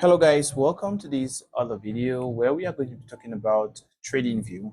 Hello guys, welcome to this other video where we are going to be talking about TradingView.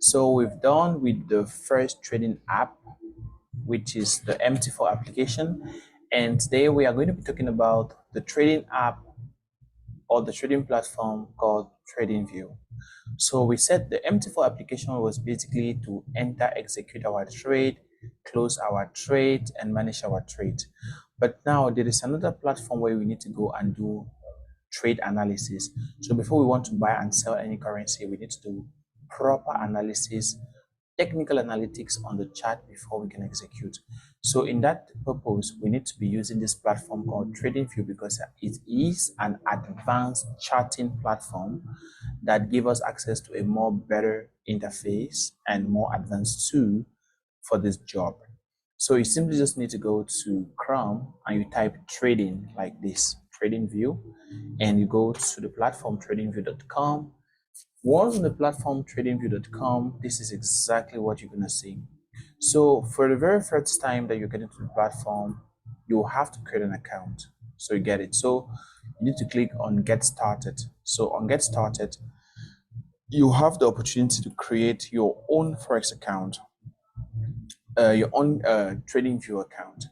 So we've done with the first trading app, which is the MT4 application, and today we are going to be talking about the trading app or the trading platform called TradingView. So we said the MT4 application was basically to enter, execute our trade, close our trade, and manage our trade. But now there is another platform where we need to go and do trade analysis. So before we want to buy and sell any currency, we need to do proper analysis, technical analytics on the chart before we can execute. So in that purpose, we need to be using this platform called TradingView because it is an advanced charting platform that gives us access to a more better interface and more advanced tool for this job. So you simply just need to go to Chrome and you type trading like this, TradingView, and you go to the platform tradingview.com. Once on the platform tradingview.com, this is exactly what you're gonna see. So for the very first time that you're getting to the platform, you have to create an account. So you get it. So you need to click on Get Started. So on Get Started, you have the opportunity to create your own forex account, your own TradingView account.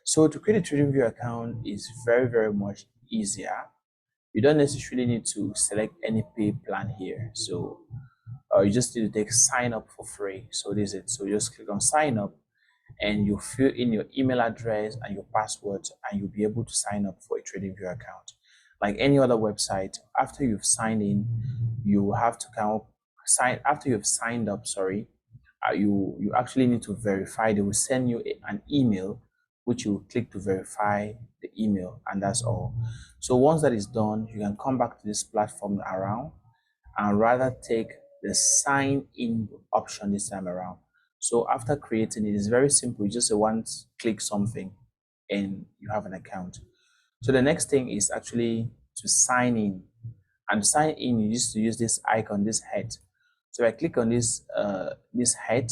So to create a TradingView account is very much easier. You don't necessarily need to select any pay plan here. So you just need to take sign up for free. So this is it. So you just click on sign up and you fill in your email address and your password and you'll be able to sign up for a TradingView account. Like any other website, after you've signed in, you have to after you've signed up, you actually need to verify. They will send you an email which you click to verify the email, and that's all. So once that is done, you can come back to this platform around and rather take the sign in option this time around. So after creating it, it's very simple. You just once click something and you have an account. So the next thing is actually to sign in. And to sign in, you used to use this icon, this head. So I click on this head,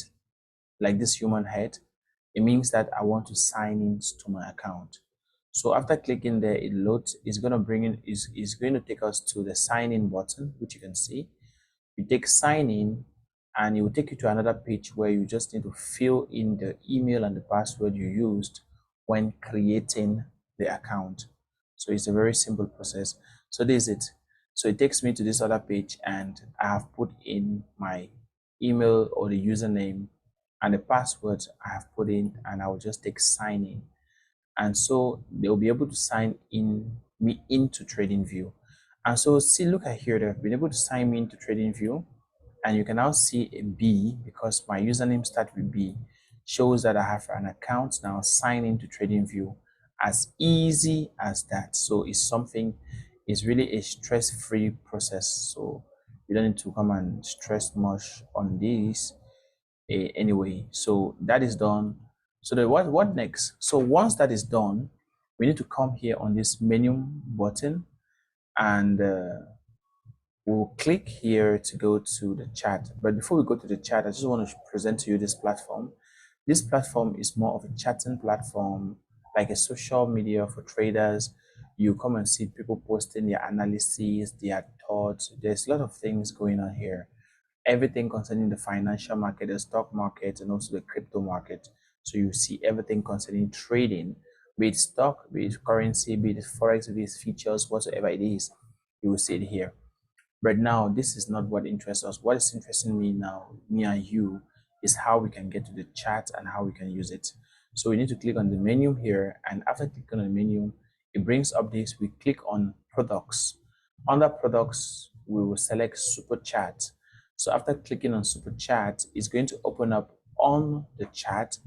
like this human head, it means that I want to sign in to my account. So after clicking there, it loads. It's going to bring in is going to take us to the sign in button, which you can see. You take sign in and it will take you to another page where you just need to fill in the email and the password you used when creating the account. So it's a very simple process. So this is it. So it takes me to this other page and I have put in my email or the username and the password I have put in, and I will just take sign in. And so they'll be able to sign in me into TradingView. And so see, look at here, they've been able to sign me into TradingView, and you can now see a B because my username starts with B, shows that I have an account now signed into TradingView. As easy as that. So it's really a stress-free process. So you don't need to come and stress much on this anyway. So that is done. So what next? So once that is done, we need to come here on this menu button and we'll click here to go to the chat. But before we go to the chat, I just want to present to you this platform. This platform is more of a chatting platform, like a social media for traders. You come and see people posting their analyses, their thoughts. There's a lot of things going on here. Everything concerning the financial market, the stock market, and also the crypto market. So you see everything concerning trading, be it stock, be it currency, be it forex, be it futures, whatsoever it is, you will see it here. But now this is not what interests us. What is interesting me now, me and you, is how we can get to the chat and how we can use it. So we need to click on the menu here, and after clicking on the menu, it brings up this. We click on products. Under products, we will select super chat. So after clicking on super chat, it's going to open up on the chat,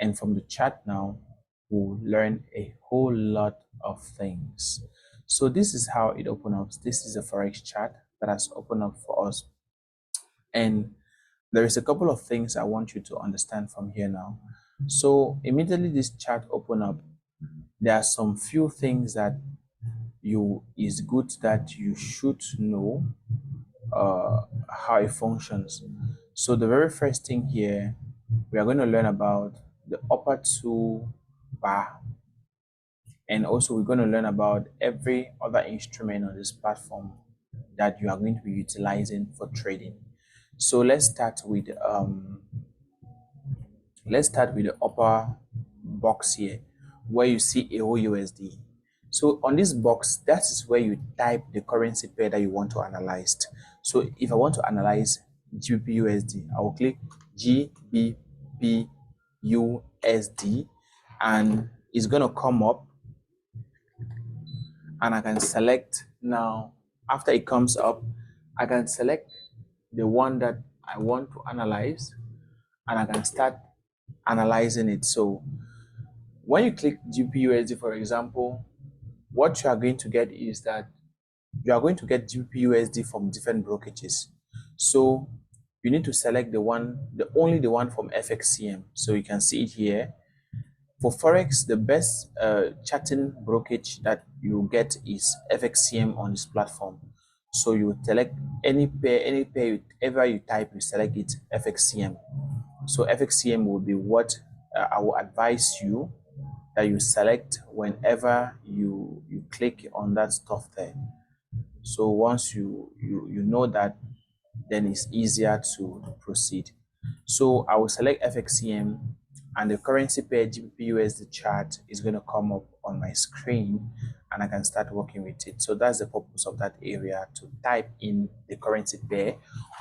and from the chat now, we'll learn a whole lot of things. So this is how it opens up. This is a forex chat that has opened up for us, and there is a couple of things I want you to understand from here now. So immediately this chat open up, there are some few things that is good that you should know how it functions. So the very first thing here, we are going to learn about the upper two bar And also we're going to learn about every other instrument on this platform that you are going to be utilizing for trading. So let's start with the upper box here where you see AUUSD. So on this box, that is where you type the currency pair that you want to analyze. So if I want to analyze GBPUSD, I will click GBPUSD and it's going to come up and I can select. Now after it comes up, I can select the one that I want to analyze and I can start analyzing it. So when you click GBPUSD, for example, what you are going to get is that you are going to get GBPUSD from different brokerages. So you need to select only the one from FXCM. So you can see it here. For forex, the best charting brokerage that you get is FXCM on this platform. So you select any pair, whatever you type, you select it FXCM. So FXCM will be what I will advise you that you select whenever you click on that stuff there. So once you know that, then it's easier to proceed. So I will select FXCM and the currency pair GBPUSD chart is going to come up on my screen and I can start working with it. So that's the purpose of that area, to type in the currency pair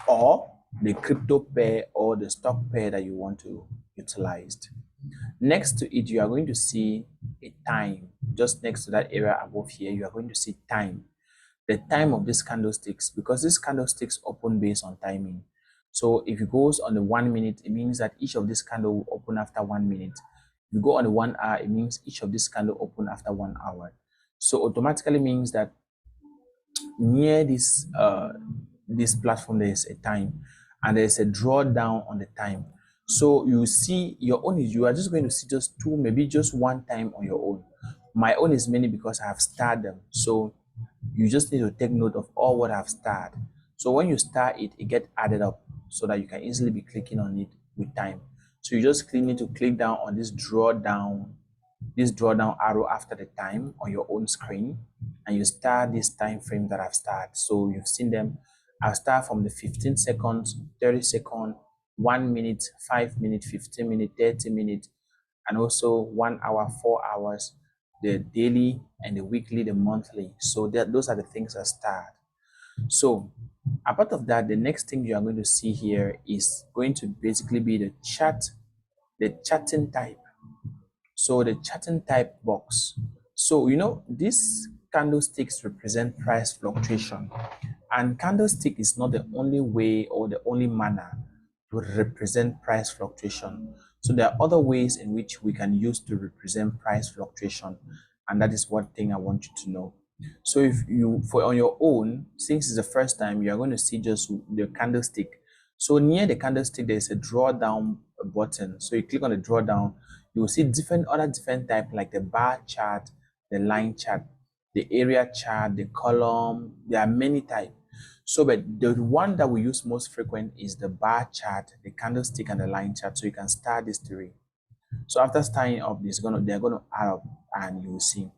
or the crypto pair or the stock pair that you want to utilize. Next to it, you are going to see a time. Just next to that area above here, you are going to see time. The time of these candlesticks, because these candlesticks open based on timing. So if it goes on the 1 minute, it means that each of these candle will open after 1 minute. If you go on the 1 hour, it means each of these candle open after 1 hour. So automatically means that near this platform there is a time and there is a drawdown on the time. So you see your own is, you are just going to see just two, maybe just one time on your own. My own is many because I have started them. So you just need to take note of all what I've started. So when you start it, it gets added up so that you can easily be clicking on it with time. So you just need to click down on this drawdown arrow after the time on your own screen, and you start this time frame that I've started. So you've seen them. I'll start from the 15 seconds, 30 seconds, 1 minute, 5 minutes, 15 minutes, 30 minutes, and also 1 hour, 4 hours, the daily and the weekly, the monthly. So those are the things that start. So apart of that, the next thing you are going to see here is going to basically be the charting type. So the charting type box. So these candlesticks represent price fluctuation, and candlestick is not the only way or the only manner to represent price fluctuation. So there are other ways in which we can use to represent price fluctuation, and that is one thing I want you to know. So if you, on your own, since it's the first time, you are going to see just the candlestick. So near the candlestick, there is a drawdown button. So you click on the drawdown, you will see other different type, like the bar chart, the line chart, the area chart, the column. There are many types. So, but the one that we use most frequent is the bar chart, the candlestick, and the line chart. So you can start this three. So after starting up, they're gonna add up, and you will see.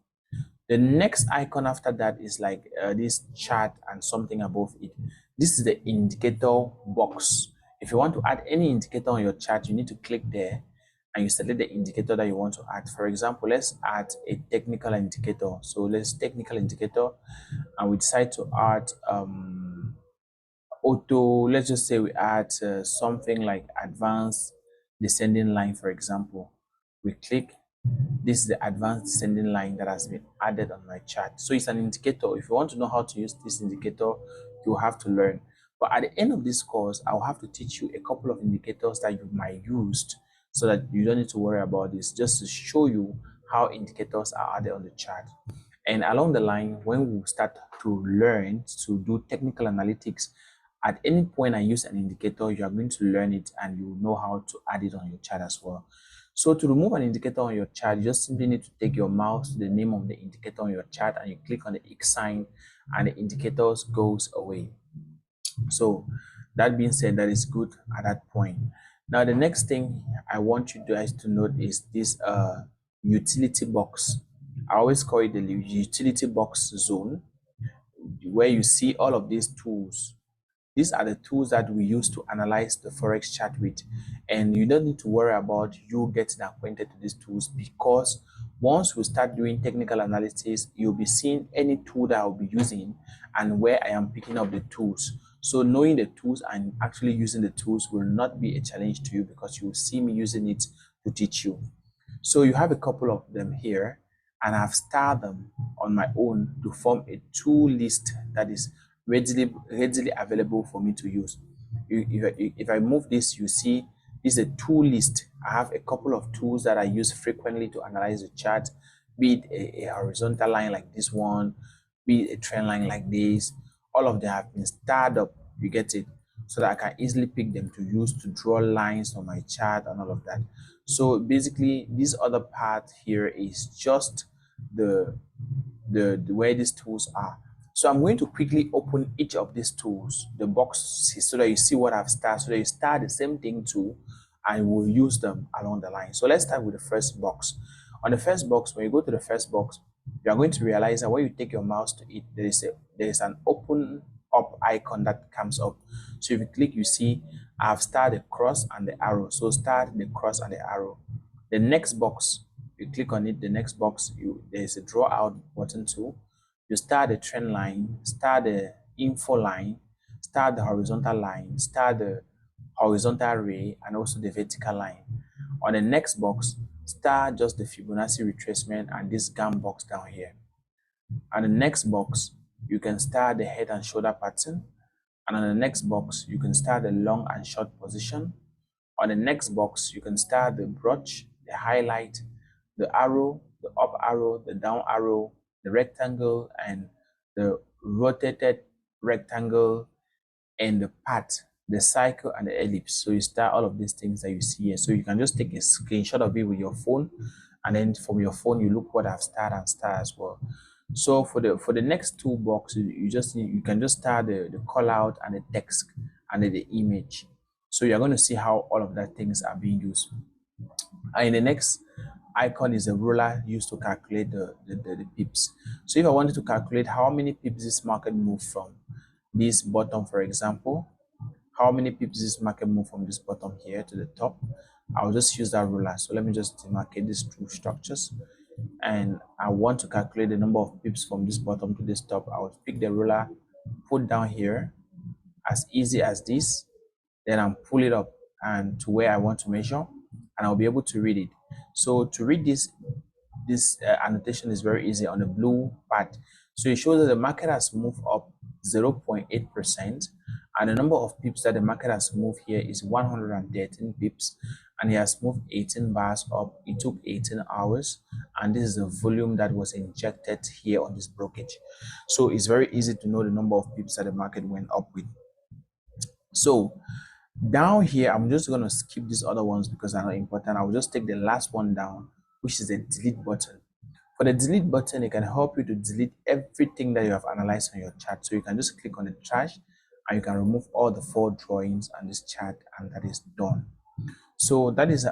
The next icon after that is like this chart and something above it. This is the indicator box. If you want to add any indicator on your chart, you need to click there and you select the indicator that you want to add. For example, let's add a technical indicator. So let's technical indicator, and we decide to add auto. Let's just say we add something like advanced descending line, for example. We click. This is the advanced descending line that has been added on my chart. So it's an indicator. If you want to know how to use this indicator, you have to learn. But at the end of this course, I'll have to teach you a couple of indicators that you might use so that you don't need to worry about this, just to show you how indicators are added on the chart. And along the line, when we start to learn to do technical analytics, at any point I use an indicator, you are going to learn it and you know how to add it on your chart as well. So to remove an indicator on your chart, you just simply need to take your mouse to the name of the indicator on your chart and you click on the X sign and the indicators goes away. So that being said, that is good at that point. Now the next thing I want you guys to note is this utility box. I always call it the utility box zone, where you see all of these tools. These are the tools that we use to analyze the forex chart with, and you don't need to worry about you getting acquainted to these tools, because once we start doing technical analysis, you'll be seeing any tool that I'll be using and where I am picking up the tools. So knowing the tools and actually using the tools will not be a challenge to you, because you will see me using it to teach you. So you have a couple of them here, and I've starred them on my own to form a tool list that is readily available for me to use. If I move this, you see this is a tool list. I have a couple of tools that I use frequently to analyze the chart, be it a horizontal line like this one, be it a trend line like this. All of them have been starred up, you get it, so that I can easily pick them to use to draw lines on my chart and all of that. So basically, this other part here is just the where these tools are. So I'm going to quickly open each of these tools, the box, so that you see what I've started, so that you start the same thing too, and we'll use them along the line. So let's start with the first box. On the first box, when you go to the first box, you are going to realize that when you take your mouse to it, there is an open up icon that comes up. So if you click, you see I've started the cross and the arrow. So start the cross and the arrow. The next box, you click on it, the next box, there's a draw out button too. You start the trend line, start the info line, start the horizontal line, start the horizontal ray, and also the vertical line. On the next box, start just the Fibonacci retracement and this GAM box down here. On the next box, you can start the head and shoulder pattern. And on the next box, you can start the long and short position. On the next box, you can start the brush, the highlight, the arrow, the up arrow, the down arrow, the rectangle, and the rotated rectangle, and the path, the cycle, and the ellipse. So you start all of these things that you see here. So you can just take a screenshot of it with your phone, and then from your phone you look what I've started and start as well. So for the next two boxes, you can just start the call out and the text and then the image. So you're going to see how all of that things are being used. And the next icon is a ruler used to calculate the pips. So if I wanted to calculate how many pips this market moved from this bottom, for example, how many pips this market moved from this bottom here to the top, I'll just use that ruler. So let me just demarcate these two structures, and I want to calculate the number of pips from this bottom to this top. I will pick the ruler, put down here, as easy as this, then I'll pull it up and to where I want to measure, and I'll be able to read it. So to read this annotation is very easy on the blue part. So it shows that the market has moved up 0.8%, and the number of pips that the market has moved here is 113 pips, and it has moved 18 bars up. It took 18 hours, and this is the volume that was injected here on this brokerage. So it's very easy to know the number of pips that the market went up with. So down here, I'm just going to skip these other ones because they're not important. I will just take the last one down, which is the delete button. For the delete button, it can help you to delete everything that you have analyzed on your chart. So you can just click on the trash and you can remove all the 4 drawings on this chart, and that is done. So that is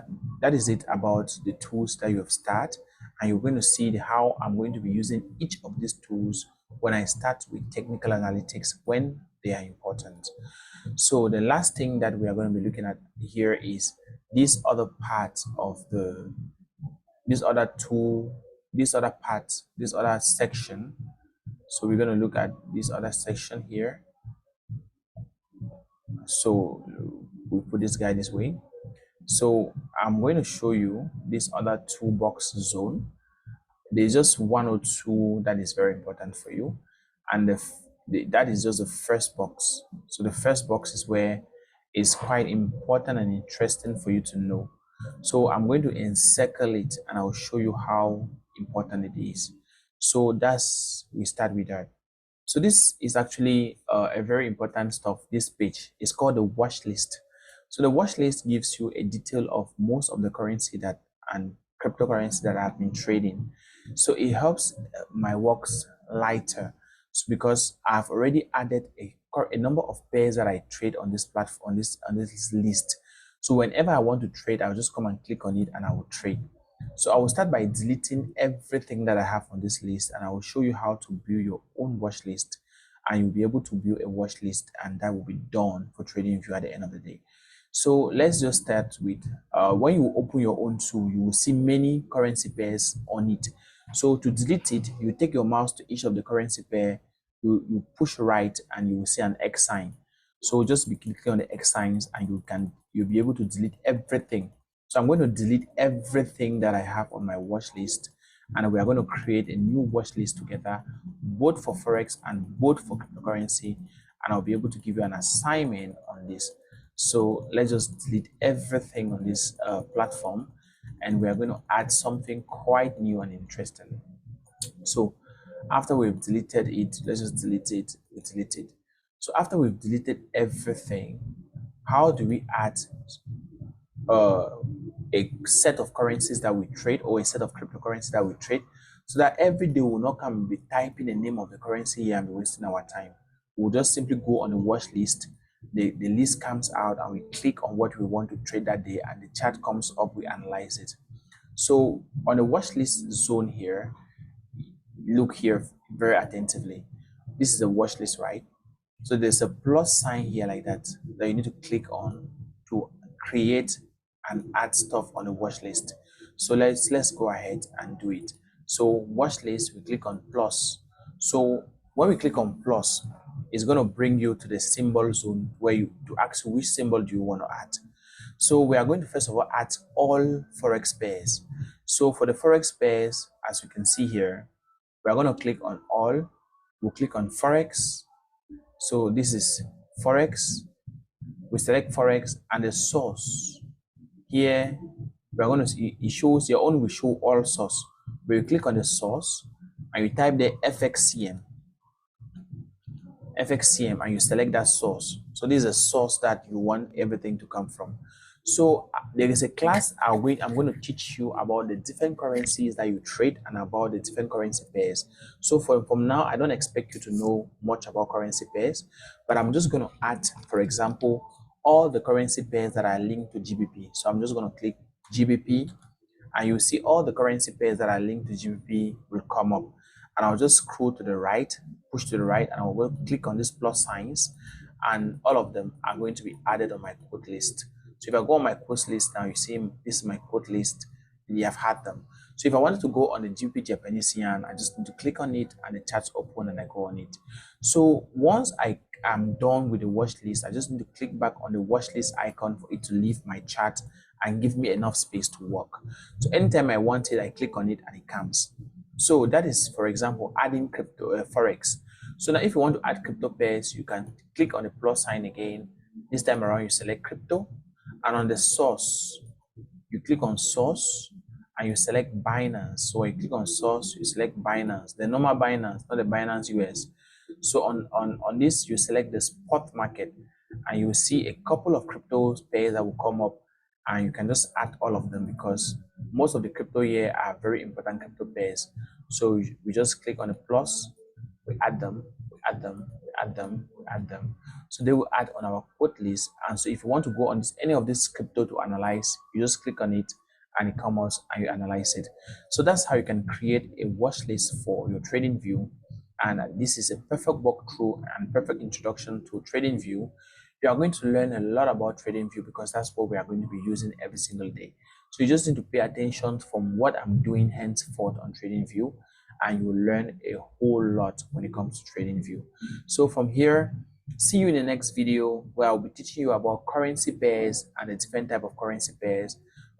it about the tools that you have started, and you're going to see how I'm going to be using each of these tools when I start with technical analytics, when they are important. So the last thing that we are going to be looking at here is this other part of this other section. So we're going to look at this other section here. So we put this guy this way. So I'm going to show you this other toolbox zone. There's just 1 or 2 that is very important for you, and that is just the first box. So the first box is where it's quite important and interesting for you to know. So I'm going to encircle it and I'll show you how important it is. So we start with that. So this is actually a very important stuff. This page is called the watch list. So the watch list gives you a detail of most of the currency and cryptocurrency that I've been trading. So it helps my works lighter. So because I've already added a number of pairs that I trade on this platform, on this list. So whenever I want to trade, I'll just come and click on it and I will trade. So I will start by deleting everything that I have on this list, and I will show you how to build your own watch list, and you'll be able to build a watch list, and that will be done for TradingView at the end of the day. So let's just start with when you open your own tool, you will see many currency pairs on it. So to delete it, you take your mouse to each of the currency pair, you push right, and you will see an X sign. So just be clicking on the X signs, and you'll be able to delete everything. So I'm going to delete everything that I have on my watch list, and we are going to create a new watch list together, both for forex and both for cryptocurrency, and I'll be able to give you an assignment on this. So let's just delete everything on this platform, and we are going to add something quite new and interesting. So after we've deleted it, let's just delete it. We delete it. So after we've deleted everything, how do we add uh, a set of currencies that we trade, or a set of cryptocurrency that we trade, so that every day we'll not come and be typing the name of the currency here and be wasting our time? We'll just simply go on the watch list. The list comes out, and we click on what we want to trade that day, and the chart comes up, we analyze it. So on the watch list zone here, look here very attentively. This is a watch list, right? So there's a plus sign here like that you need to click on to create and add stuff on the watch list. So let's go ahead and do it. So watch list, we click on plus. So when we click on plus, it's going to bring you to the symbol zone where you to ask which symbol do you want to add. So we are going to first of all add all forex pairs. So for the forex pairs, as you can see here, we are going to click on all. We'll click on forex. So this is forex. We select forex, and the source here, we're going to see it shows your own will show all source. But you click on the source, and you type the FXCM, and you select that source. So this is a source that you want everything to come from. So there is a class I'm going to teach you about the different currencies that you trade and about the different currency pairs. So from now, I don't expect you to know much about currency pairs, but I'm just going to add, for example, all the currency pairs that are linked to GBP. So I'm just going to click GBP, and you see all the currency pairs that are linked to GBP will come up. And I'll just scroll to the right, push to the right, and I'll click on these plus signs, and all of them are going to be added on my quote list. So if I go on my quote list now, you see this is my quote list. You have had them. So if I wanted to go on the GBP Japanese yen, I just need to click on it, and the chart's open, and I go on it. So once I am done with the watch list, I just need to click back on the watch list icon for it to leave my chart and give me enough space to work. So anytime I want it, I click on it, and it comes. So that is, for example, adding crypto forex. So now if you want to add crypto pairs, you can click on the plus sign again. This time around, you select crypto, and on the source, you click on source, and you select Binance. So when you click on source, you select Binance, the normal Binance, not the Binance US. So on this, you select the spot market, and you will see a couple of crypto pairs that will come up, and you can just add all of them, because most of the crypto here are very important crypto pairs. So we just click on the plus, we add them, we add them, we add them, we add them. So they will add on our quote list. And so if you want to go on any of this crypto to analyze, you just click on it, and it comes out, and you analyze it. So that's how you can create a watch list for your TradingView. And this is a perfect walkthrough and perfect introduction to TradingView. You are going to learn a lot about TradingView, because that's what we are going to be using every single day. So you just need to pay attention from what I'm doing henceforth on TradingView, and you will learn a whole lot when it comes to TradingView. So from here, see you in the next video, where I'll be teaching you about currency pairs and the different type of currency pairs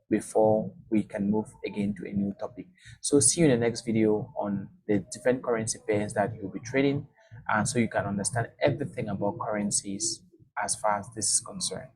before we can move again to a new topic. So see you in the next video on the different currency pairs that you'll be trading, and so you can understand everything about currencies as far as this is concerned.